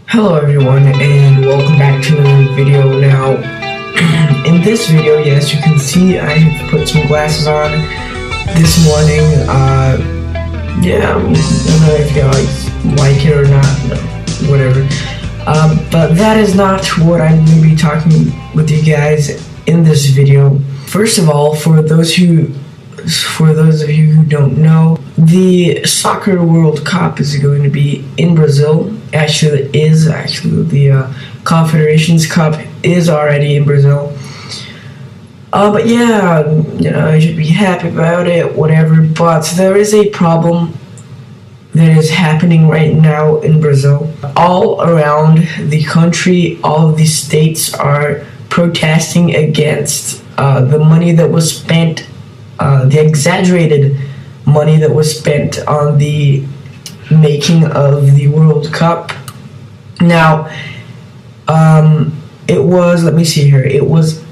Hello everyone, and welcome back to another video. Now, in this video, yes, you can see I have put some glasses on this morning. Yeah, I don't know if you guys like it or not, no, whatever. But that is not what I'm going to be talking with you guys in this video. First of all, for those of you who don't know, the Soccer World Cup is going to be in Brazil. Actually, the Confederations Cup is already in Brazil. But yeah, I should be happy about it, whatever. But there is a problem that is happening right now in Brazil. All around the country, all of the states are protesting against the money that was spent, the exaggerated money that was spent on the making of the World Cup. Now, it was, let me see here, it was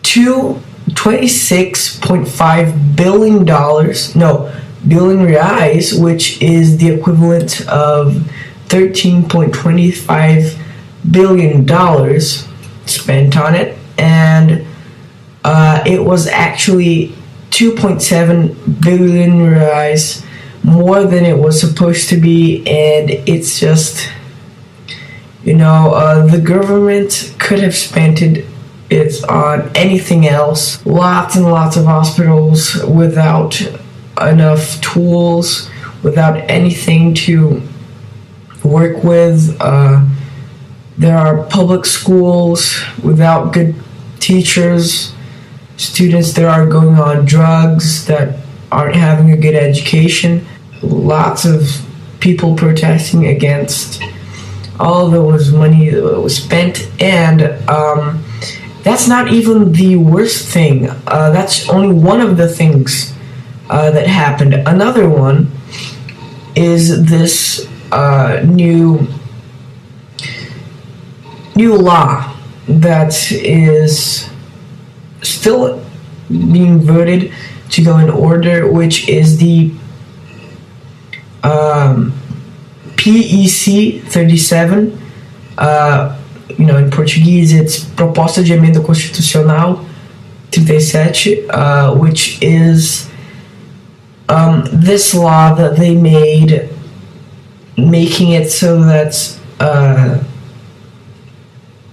$26.5 billion, billion reais, which is the equivalent of $13.25 billion spent on it, and it was actually 2.7 billion reais more than it was supposed to be. And it's just, the government could have spent it on anything else. Lots and lots of hospitals without enough tools, without anything to work with. There are public schools without good teachers, students that are going on drugs, that aren't having a good education. Lots of people protesting against all those money that was spent, and that's not even the worst thing. That's only one of the things that happened. Another one is this new law that is still being voted to go in order, which is the PEC 37. In Portuguese, it's Proposta de Emenda Constitucional 37, which is this law that they made, making it so that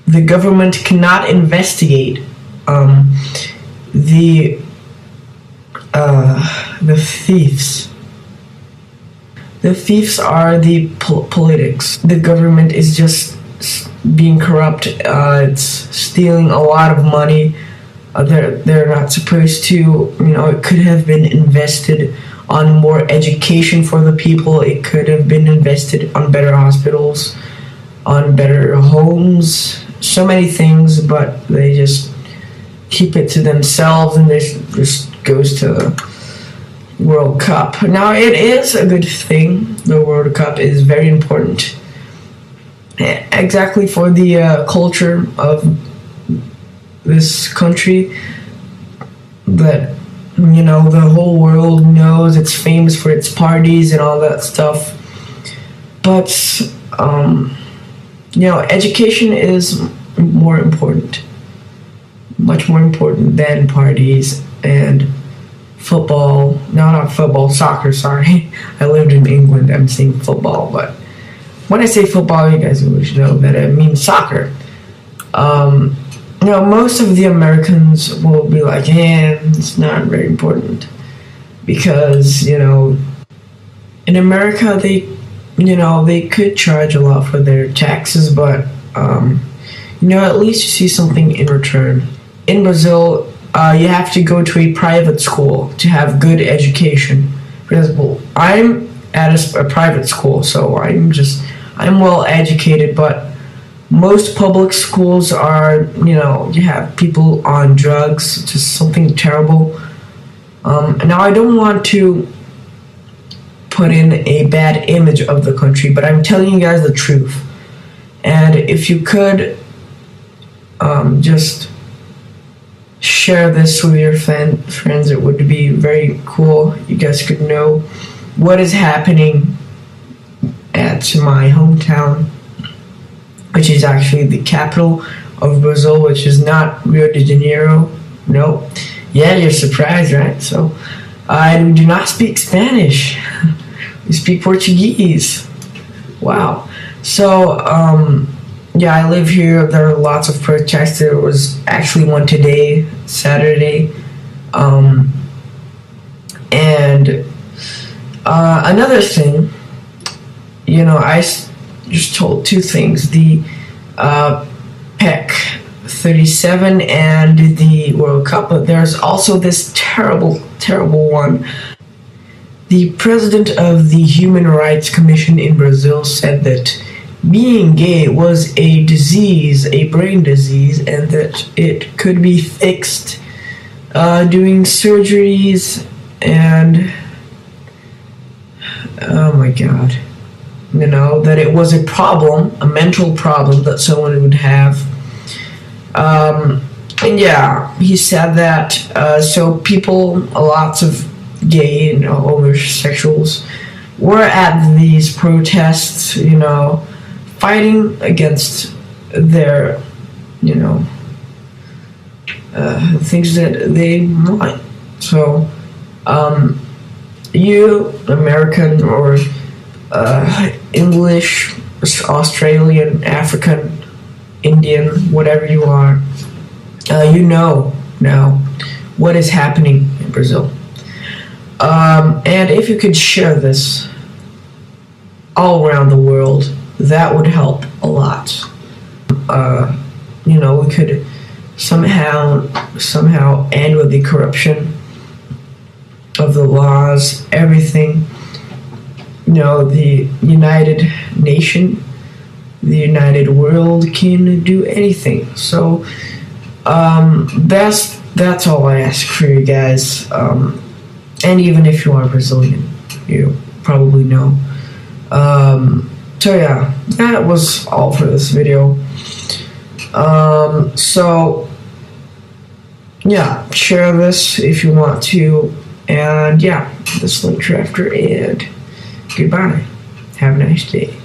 the government cannot investigate the thieves. The thieves are the politics. The government is just being corrupt. It's stealing a lot of money. They're not supposed to. It could have been invested on more education for the people. It could have been invested on better hospitals, on better homes, so many things, but they just keep it to themselves, and this just goes to the World Cup. Now, it is a good thing. The World Cup is very important, exactly for the culture of this country, that the whole world knows. It's famous for its parties and all that stuff. But education is more important, much more important than parties and football. No, not football, soccer, sorry. I lived in England, I'm saying football, but when I say football, you guys always know that I mean soccer. Most of the Americans will be like, it's not very important, because, in America, they could charge a lot for their taxes, but, at least you see something in return. In Brazil, you have to go to a private school to have good education. For example, I'm at a private school, so I'm well educated, but most public schools are, you have people on drugs, just something terrible. Now, I don't want to put in a bad image of the country, but I'm telling you guys the truth. And if you could just share this with your friends, it would be very cool. You guys could know what is happening at my hometown, which is actually the capital of Brazil, which is not Rio de Janeiro. No. Yeah, you're surprised, right? So, I do not speak Spanish. We speak Portuguese. Wow. So, yeah, I live here. There are lots of protests. There was actually one today, Saturday. And another thing, I just told two things. The PEC 37 and the World Cup, but there's also this terrible one. The president of the Human Rights Commission in Brazil said that being gay was a disease, a brain disease, and that it could be fixed doing surgeries and oh my god, that it was a problem, a mental problem that someone would have. And yeah, he said that so people, lots of gay and homosexuals were at these protests, fighting against their, things that they want. So, you, American or English, Australian, African, Indian, whatever you are, you know now what is happening in Brazil. And if you could share this all around the world, that would help a lot. We could somehow end with the corruption of the laws, everything. The United Nation, the United World can do anything. So that's all I ask for you guys. And even if you are Brazilian, you probably know. So yeah, that was all for this video. So yeah, share this if you want to, and yeah, this link after, and goodbye. Have a nice day.